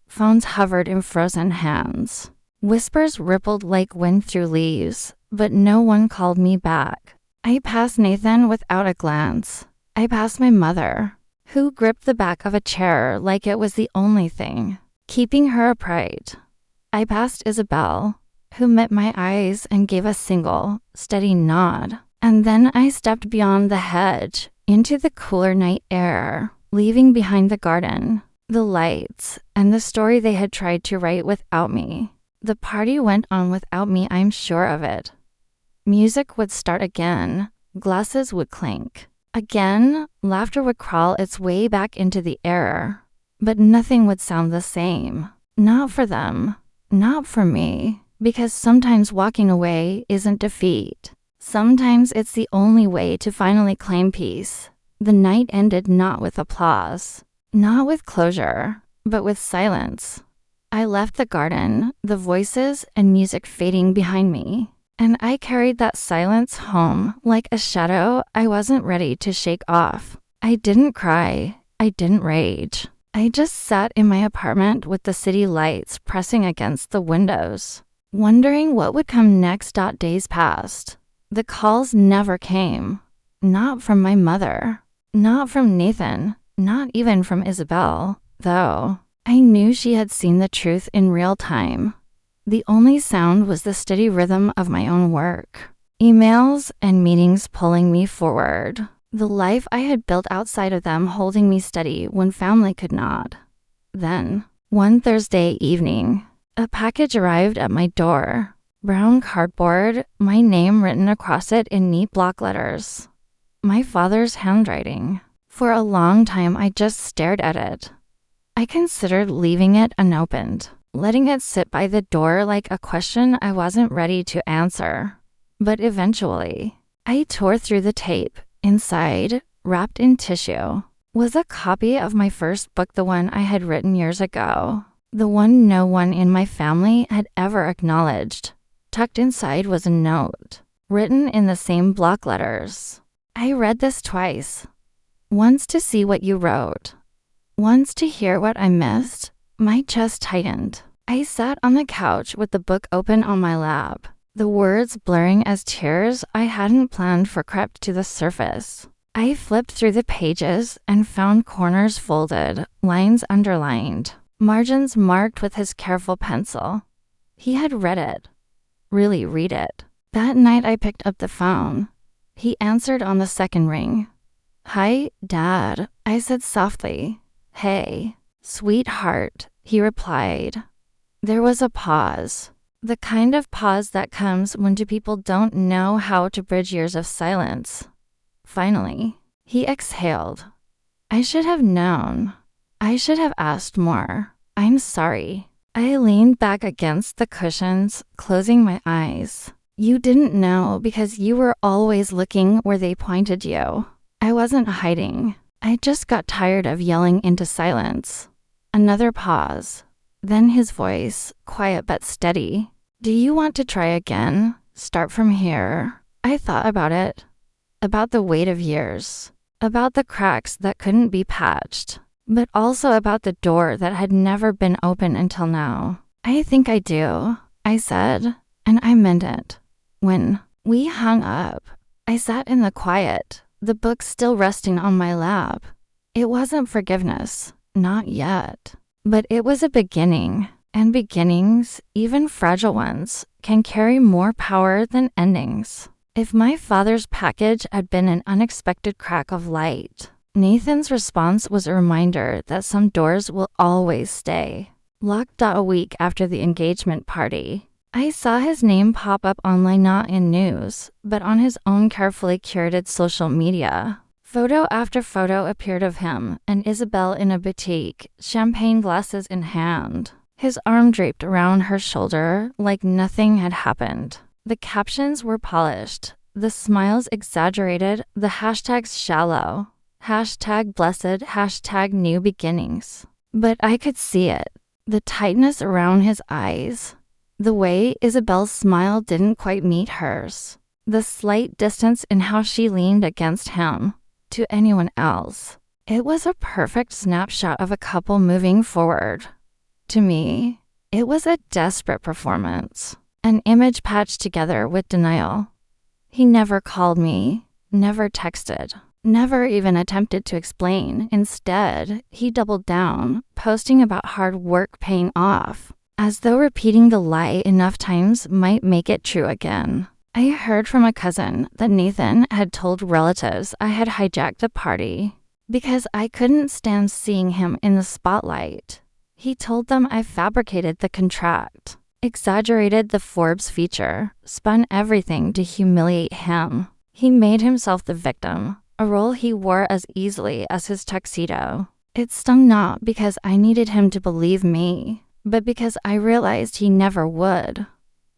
Phones hovered in frozen hands. Whispers rippled like wind through leaves, but no one called me back. I passed Nathan without a glance. I passed my mother, who gripped the back of a chair like it was the only thing keeping her upright. I passed Isabel, who met my eyes and gave a single, steady nod. And then I stepped beyond the hedge, into the cooler night air, leaving behind the garden, the lights, and the story they had tried to write without me. The party went on without me, I'm sure of it. Music would start again, glasses would clink. Again, laughter would crawl its way back into the air. But nothing would sound the same. Not for them. Not for me. Because sometimes walking away isn't defeat. Sometimes it's the only way to finally claim peace. The night ended not with applause. Not with closure, but with silence. I left the garden, the voices and music fading behind me. And I carried that silence home like a shadow I wasn't ready to shake off. I didn't cry. I didn't rage. I just sat in my apartment with the city lights pressing against the windows, wondering what would come next. Days passed. The calls never came. Not from my mother. Not from Nathan. Not even from Isabel, though. I knew she had seen the truth in real time. The only sound was the steady rhythm of my own work. Emails and meetings pulling me forward. The life I had built outside of them holding me steady when family could not. Then, one Thursday evening, a package arrived at my door. Brown cardboard, my name written across it in neat block letters. My father's handwriting. For a long time, I just stared at it. I considered leaving it unopened, letting it sit by the door like a question I wasn't ready to answer. But eventually, I tore through the tape. Inside, wrapped in tissue, was a copy of my first book, the one I had written years ago, the one no one in my family had ever acknowledged. Tucked inside was a note, written in the same block letters. I read this twice. Once to see what you wrote. Once to hear what I missed. My chest tightened. I sat on the couch with the book open on my lap. The words blurring as tears I hadn't planned for crept to the surface. I flipped through the pages and found corners folded, lines underlined, margins marked with his careful pencil. He had read it. Really read it. That night I picked up the phone. He answered on the second ring. "Hi, Dad," I said softly. "Hey, sweetheart," he replied. There was a pause. The kind of pause that comes when two people don't know how to bridge years of silence. Finally, he exhaled. I should have known. I should have asked more. I'm sorry. I leaned back against the cushions, closing my eyes. You didn't know because you were always looking where they pointed you. I wasn't hiding. I just got tired of yelling into silence. Another pause. Then his voice, quiet but steady. "Do you want to try again? Start from here?" I thought about it. About the weight of years. About the cracks that couldn't be patched. But also about the door that had never been open until now. "I think I do," I said, and I meant it. When we hung up, I sat in the quiet, the book still resting on my lap. It wasn't forgiveness. Not yet. But it was a beginning. And beginnings, even fragile ones, can carry more power than endings. If my father's package had been an unexpected crack of light, Nathan's response was a reminder that some doors will always stay. Locked a week after the engagement party, I saw his name pop up online, not in news, but on his own carefully curated social media. Photo after photo appeared of him and Isabel in a boutique, champagne glasses in hand. His arm draped around her shoulder like nothing had happened. The captions were polished, the smiles exaggerated, the hashtags shallow, #blessed, #new beginnings. But I could see it, the tightness around his eyes, the way Isabel's smile didn't quite meet hers, the slight distance in how she leaned against him. To anyone else, it was a perfect snapshot of a couple moving forward. To me, it was a desperate performance, an image patched together with denial. He never called me, never texted, never even attempted to explain. Instead, he doubled down, posting about hard work paying off, as though repeating the lie enough times might make it true again. I heard from a cousin that Nathan had told relatives I had hijacked the party because I couldn't stand seeing him in the spotlight. He told them I fabricated the contract, exaggerated the Forbes feature, spun everything to humiliate him. He made himself the victim, a role he wore as easily as his tuxedo. It stung not because I needed him to believe me, but because I realized he never would.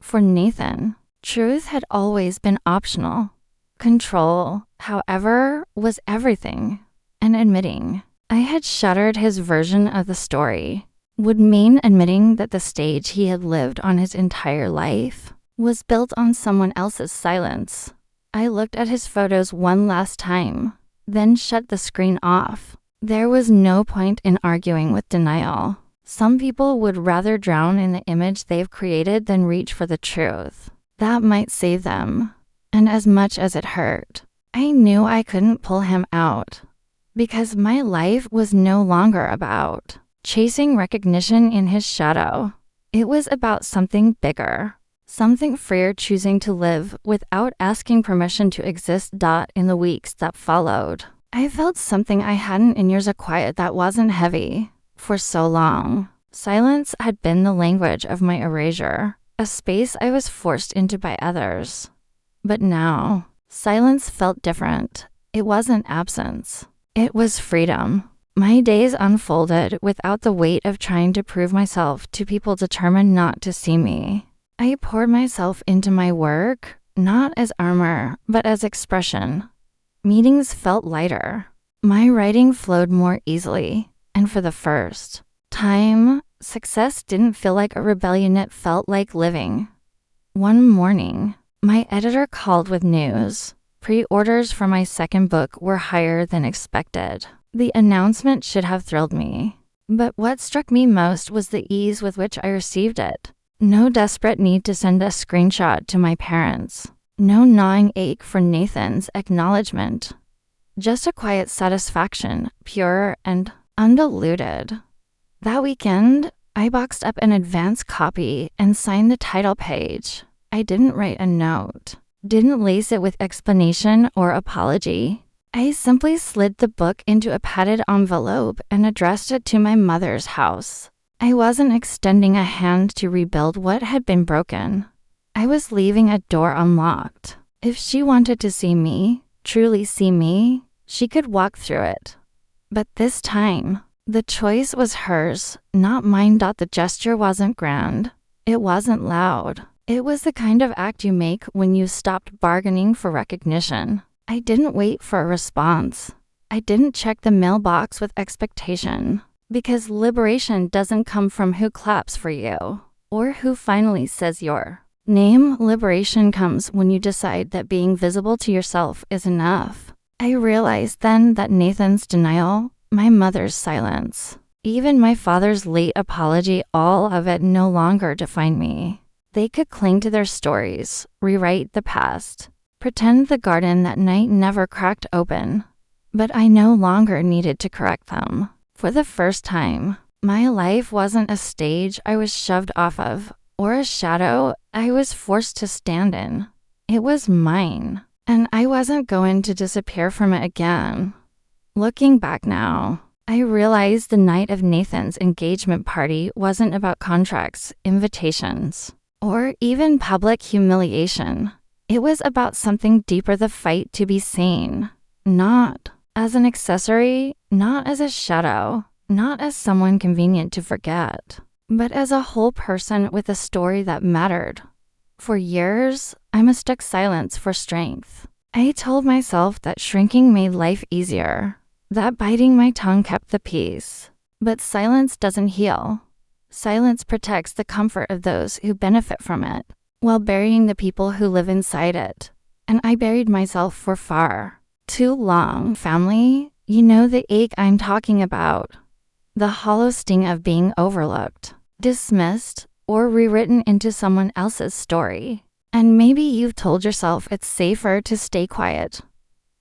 For Nathan, truth had always been optional. Control, however, was everything. And admitting I had shattered his version of the story would mean admitting that the stage he had lived on his entire life was built on someone else's silence. I looked at his photos one last time, then shut the screen off. There was no point in arguing with denial. Some people would rather drown in the image they've created than reach for the truth. That might save them. And as much as it hurt, I knew I couldn't pull him out. Because my life was no longer about chasing recognition in his shadow. It was about something bigger, something freer, choosing to live without asking permission to exist. In the weeks that followed, I felt something I hadn't in years, a quiet that wasn't heavy. For so long, silence had been the language of my erasure, a space I was forced into by others. But now, silence felt different. It wasn't absence. It was freedom. My days unfolded without the weight of trying to prove myself to people determined not to see me. I poured myself into my work, not as armor, but as expression. Meetings felt lighter. My writing flowed more easily, and for the first time, success didn't feel like a rebellion, it felt like living. One morning, my editor called with news. Pre-orders for my second book were higher than expected. The announcement should have thrilled me. But what struck me most was the ease with which I received it. No desperate need to send a screenshot to my parents. No gnawing ache for Nathan's acknowledgement. Just a quiet satisfaction, pure and undiluted. That weekend, I boxed up an advance copy and signed the title page. I didn't write a note. Didn't lace it with explanation or apology. I simply slid the book into a padded envelope and addressed it to my mother's house. I wasn't extending a hand to rebuild what had been broken. I was leaving a door unlocked. If she wanted to see me, truly see me, she could walk through it. But this time, the choice was hers, not mine. The gesture wasn't grand. It wasn't loud. It was the kind of act you make when you stopped bargaining for recognition. I didn't wait for a response. I didn't check the mailbox with expectation. Because liberation doesn't come from who claps for you, or who finally says your name. Liberation comes when you decide that being visible to yourself is enough. I realized then that Nathan's denial, my mother's silence, even my father's late apology, all of it no longer defined me. They could cling to their stories, rewrite the past, pretend the garden that night never cracked open. But I no longer needed to correct them. For the first time, my life wasn't a stage I was shoved off of, or a shadow I was forced to stand in. It was mine, and I wasn't going to disappear from it again. Looking back now, I realized the night of Nathan's engagement party wasn't about contracts, invitations, or even public humiliation. It was about something deeper, the fight to be seen, not as an accessory, not as a shadow, not as someone convenient to forget, but as a whole person with a story that mattered. For years, I mistook silence for strength. I told myself that shrinking made life easier, that biting my tongue kept the peace. But silence doesn't heal. Silence protects the comfort of those who benefit from it, while burying the people who live inside it. And I buried myself for far too long. Family, you know the ache I'm talking about. The hollow sting of being overlooked, dismissed, or rewritten into someone else's story. And maybe you've told yourself it's safer to stay quiet.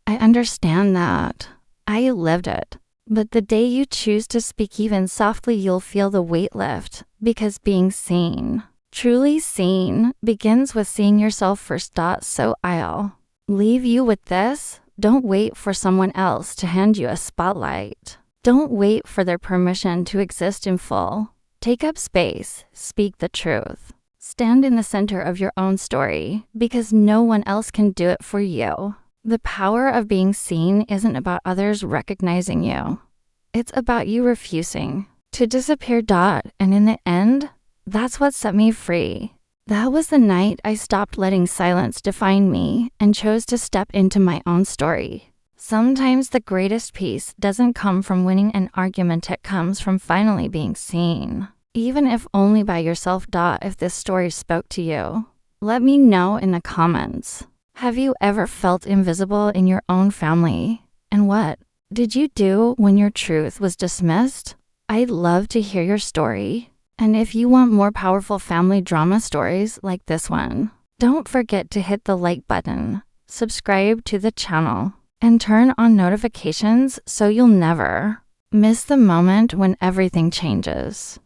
I understand that. I lived it. But the day you choose to speak even softly, you'll feel the weight lift, because being seen, truly seen, begins with seeing yourself first. So I'll leave you with this. Don't wait for someone else to hand you a spotlight. Don't wait for their permission to exist in full. Take up space, speak the truth. Stand in the center of your own story, because no one else can do it for you. The power of being seen isn't about others recognizing you. It's about you refusing to disappear. And in the end, that's what set me free. That was the night I stopped letting silence define me and chose to step into my own story. Sometimes the greatest peace doesn't come from winning an argument, it comes from finally being seen. Even if only by yourself. If this story spoke to you, let me know in the comments. Have you ever felt invisible in your own family? And what did you do when your truth was dismissed? I'd love to hear your story. And if you want more powerful family drama stories like this one, don't forget to hit the like button, subscribe to the channel, and turn on notifications so you'll never miss the moment when everything changes.